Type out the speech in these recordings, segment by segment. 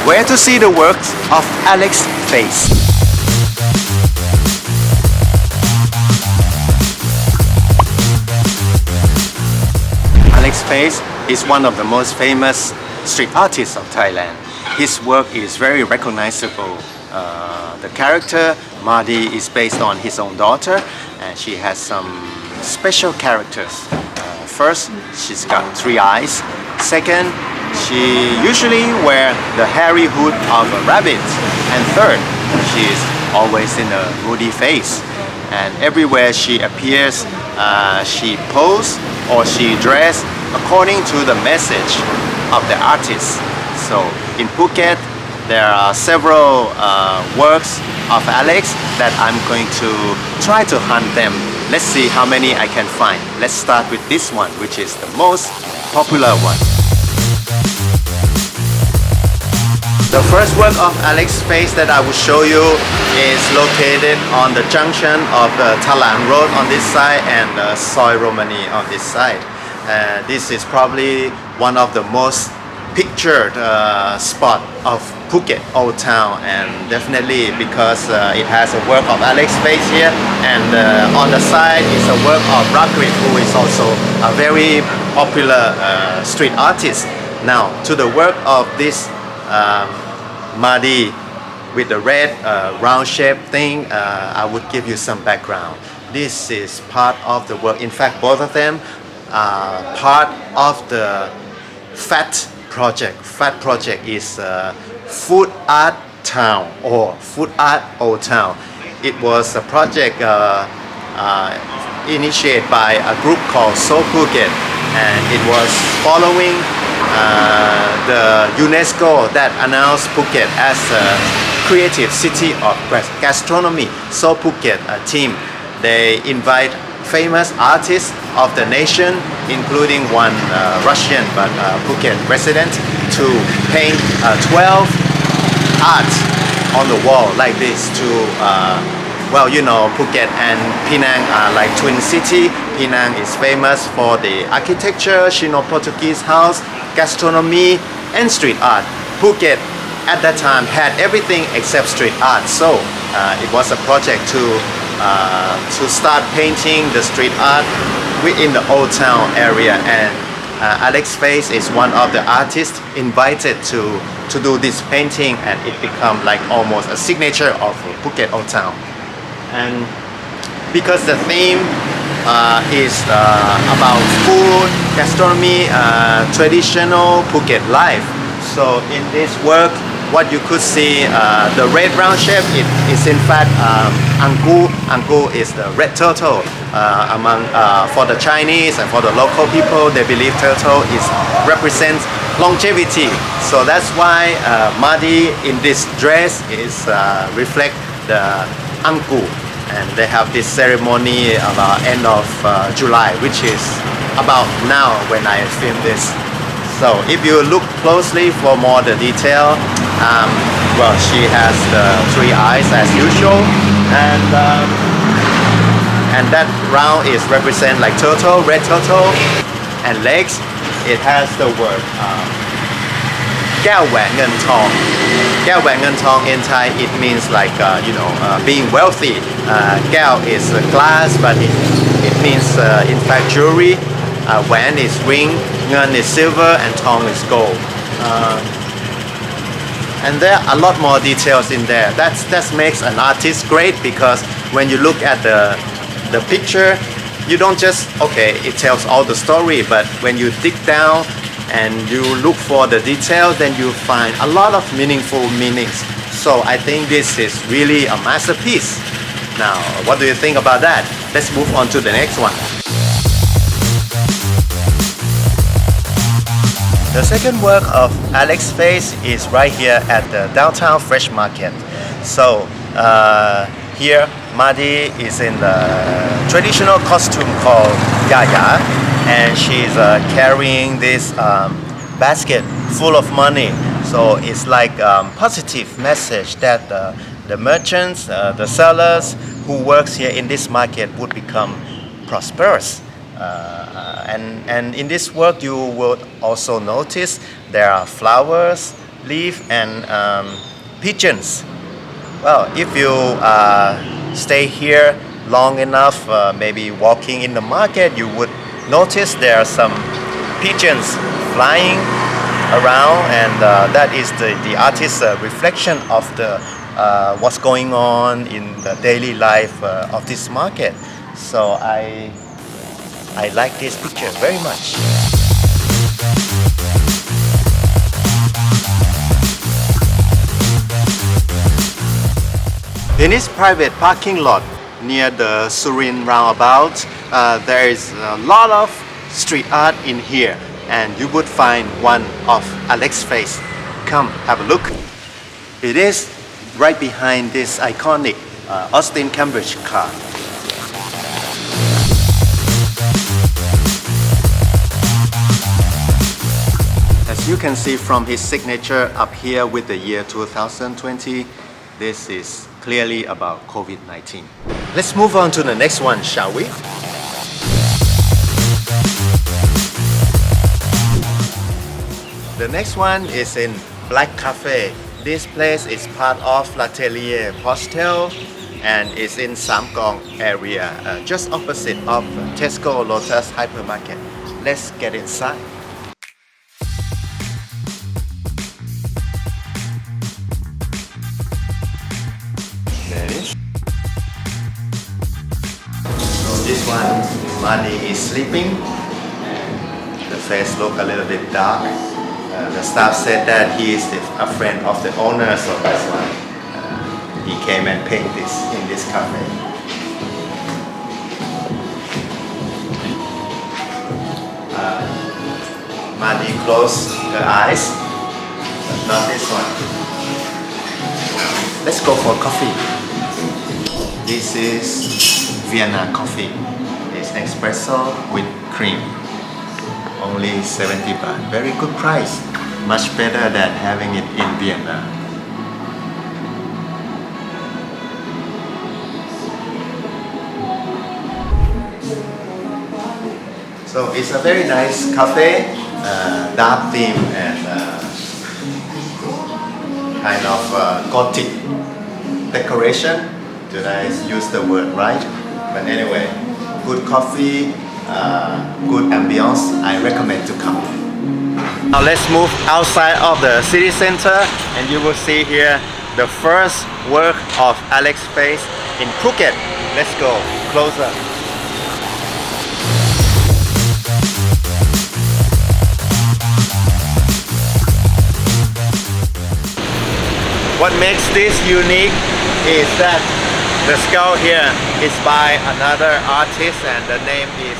where to see the works of Alex Face. Alex Face is one of the most famous street artists of Thailand. His work is very recognizable. The character Madi is based on his own daughter, and she has some special characters. First, she's got 3 eyes. Second, she usually wears the hairy hood of a rabbit. And third, she is always in a moody face. And everywhere she appears, she poses or she dresses according to the message of the artist. So in Phuket, there are several works of Alex that I'm going to try to hunt them. Let's see how many I can find. Let's start with this one, which is the most popular one. The first work of Alex Face that I will show you is located on the junction of Talang Road on this side and Soi Romani on this side. This is probably one of the most pictured spot of Phuket Old Town, and definitely because it has a work of Alex Face here, and on the side is a work of Rakrit, who is also a very popular street artist. Now to the work of this Madi with the red round shape thing, I would give you some background. This is part of the work. In fact, both of them are part of the FAT project. FAT project is Food Art Town or Food Art Old Town. It was a project initiated by a group called So Phuket, and it was following the UNESCO that announced Phuket as a creative city of gastronomy. So Phuket team, they invite famous artists of the nation, including one Russian but Phuket resident, to paint 12 arts on the wall like this to well, you know, Phuket and Penang are like twin city. Penang is famous for the architecture, Sino-Portuguese house, gastronomy and street art. Phuket at that time had everything except street art, so it was a project to start painting the street art within the Old Town area, and Alex Face is one of the artists invited to do this painting, and it became like almost a signature of Phuket Old Town. And because the theme is about food, gastronomy, traditional Phuket life, so in this work what you could see, the red round shape, it is in fact Angku. Angku is the red turtle. For the Chinese and for the local people, they believe turtle represents longevity. So that's why Madi in this dress is reflect the Angku. And they have this ceremony about end of July, which is about now when I film this. So if you look closely for more the detail, well, she has the 3 eyes as usual, and that round is represent like turtle, red turtle, and legs. It has the word Gao Wan Ngen Tong. Gao Wan Ngen Tong in Thai, it means like being wealthy. Gao is glass, but it means in fact jewelry. Wan is ring, Ngen is silver, and Tong is gold. And there are a lot more details in there. That makes an artist great, because when you look at the picture, you don't just, okay, it tells all the story, but when you dig down and you look for the detail, then you find a lot of meaningful meanings. So I think this is really a masterpiece. Now, what do you think about that? Let's move on to the next one. The second work of Alex Face is right here at the downtown Fresh Market. So here Madi is in the traditional costume called Yaya, and she's carrying this basket full of money. So it's like positive message that the merchants, the sellers who works here in this market would become prosperous. And in this work you will also notice there are flowers, leaf and pigeons. Well, if you stay here long enough, maybe walking in the market, you would notice there are some pigeons flying around, and that is the artist's reflection of the what's going on in the daily life of this market. So I like this picture very much. In this private parking lot near the Surin roundabout, there is a lot of street art in here, and you would find one of Alex's face. Come have a look. It is right behind this iconic Austin Cambridge car. As you can see from his signature up here with the year 2020, this is clearly about COVID-19. Let's move on to the next one, shall we? The next one is in Black Cafe. This place is part of L'Atelier Postel and is in Samgong area, just opposite of Tesco Lotus hypermarket. Let's get inside. There it is. So this one, Mani is sleeping. The face look a little bit dark. The staff said that he is a friend of the owner, so that's why he came and paint this in this cafe. Madi closed her eyes, but not this one. Let's go for coffee. This is Vienna coffee. It's espresso with cream. Only 70 baht. Very good price. Much better than having it in Vienna. So it's a very nice cafe, dark theme and kind of Gothic decoration. Did I use the word right? But anyway, good coffee, good ambience. I recommend to come. Now let's move outside of the city center, and you will see here the first work of Alex's face in Phuket. Let's go closer. What makes this unique is that the skull here is by another artist, and the name is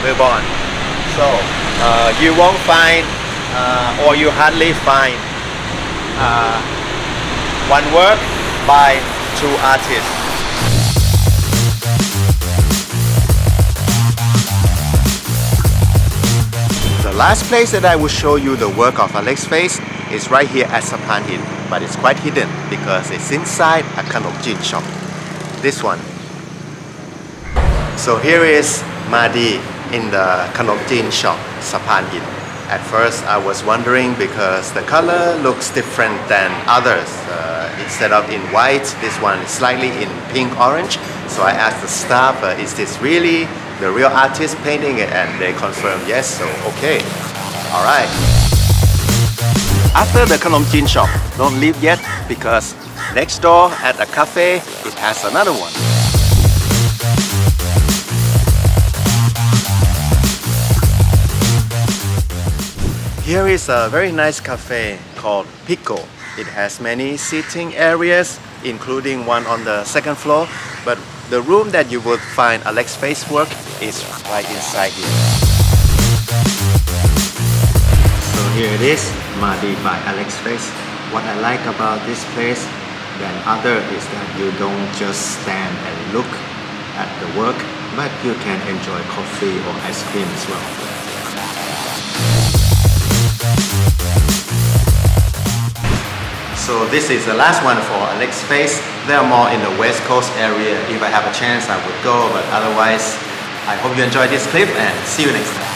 Milborn. So you won't find or you hardly find one work by two artists. The last place that I will show you the work of Alex's face is right here at Sapan Hin, but it's quite hidden because it's inside a Khanom Jin shop. This one. So here is Madi in the Khanom Jin shop, Sapan Hin. At first I was wondering because the color looks different than others. Instead of in white, this one is slightly in pink orange. So I asked the staff, is this really the real artist painting it? And they confirmed yes, so okay. Alright. After the Khanom Jin shop, don't leave yet because next door at a cafe, it has another one. Here is a very nice cafe called Pico. It has many seating areas, including one on the second floor, but the room that you would find Alex's face work is right inside here. So here it is, Madi by Alex's face. What I like about this place than other is that you don't just stand and look at the work, but you can enjoy coffee or ice cream as well. So this is the last one for Alex's face. There are more in the West Coast area. If I have a chance, I would go, but otherwise, I hope you enjoyed this clip and see you next time.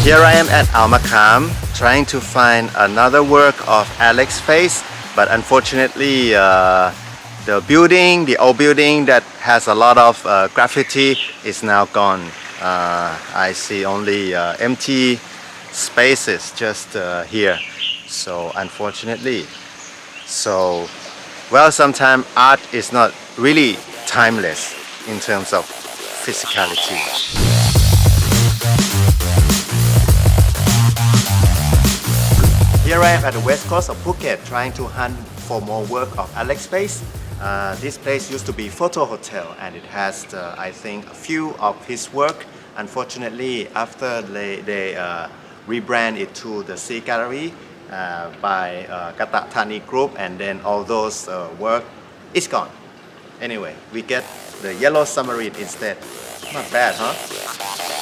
Here I am at Al Makam trying to find another work of Alex Face, but unfortunately the old building that has a lot of graffiti is now gone. I see only empty spaces just here, so unfortunately. So, well, sometimes art is not really timeless in terms of physicality. Here I am at the west coast of Phuket trying to hunt for more work of Alex Face. This place used to be Photo Hotel and it has, I think, a few of his work. Unfortunately, after they rebrand it to the Sea Gallery by Kata Thani Group, and then all those work is gone. Anyway, we get the Yellow Submarine instead. Not bad, huh?